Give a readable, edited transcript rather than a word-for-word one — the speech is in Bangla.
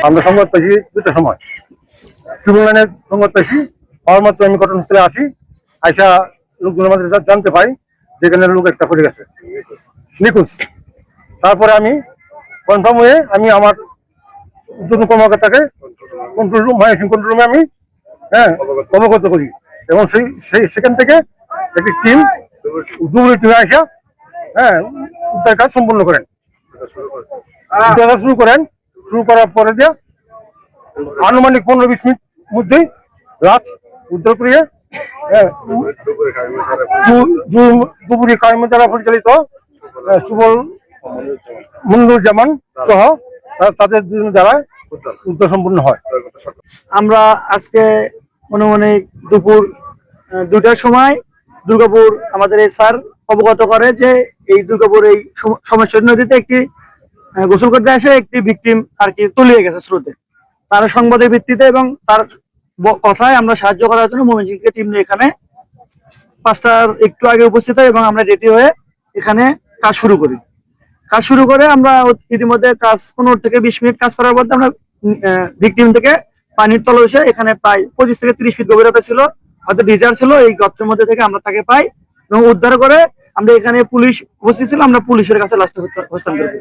আমরা সংবাদ পাইছি 2টার সময়, ট্রিপল লাইনের সংবাদ পাইছি। পাওয়ার মাত্র আমি ঘটনাস্থলে আসি, আইসা লোকজনের মাঝে জানতে পাই যেখানে লোক একটা পড়ে গেছে নিখোঁজ। তারপরে আমি কনফার্ম হয়ে আমি আমার উদ্যোতন কর্মকর্তাকে কন্ট্রোল রুমে আমি অবগত করি, এবং সেখান থেকে একটি টিম দুপুরের টিমে আসা উদ্ধার কাজ সম্পন্ন করেন। উদ্ধার কাজ শুরু করার পরে দিয়ে আনুমানিক 15-20 মিনিট মধ্যেই রাত উদ্ধার করিয়ে দুপুরে কায়মে দ্বারা পরিচালিত সুবল মনিরুজ্জামান সহ তাদের দুজনের দ্বারা উদ্ধার সম্পন্ন হয়। আমরা আজকে আনুমানিক দুপুর 2টার সময় দুর্গাপুর আমাদের এই স্যার অবগত করে যে এই দুর্গাপুর এই সোমেশ্বরী নদীতে একটি গোসল করতে আসে একটি ভিকটিম আর কি তলিয়ে গেছে স্রোতে। তার সংবাদের ভিত্তিতে এবং তার কথায় আমরা সাহায্য করার জন্য ময়মনসিংহ টিম নিয়ে এখানে 5টার একটু আগে উপস্থিত হয় এবং আমরা রেডি হয়ে এখানে কাজ শুরু করে আমরা ইতিমধ্যে কাজ 15 থেকে 20 মিনিট কাজ করার মধ্যে আমরা ভিকটিম থেকে পানির তলে এসে এখানে প্রায় 25 থেকে 30 ফিট গভীরতা ছিল, হয়তো ডিজার ছিল, এই গর্তের মধ্যে থেকে আমরা তাকে পাই এবং উদ্ধার করে আমরা এখানে পুলিশ উপস্থিত ছিল, আমরা পুলিশের কাছে লাশটা হস্তান্তর করি।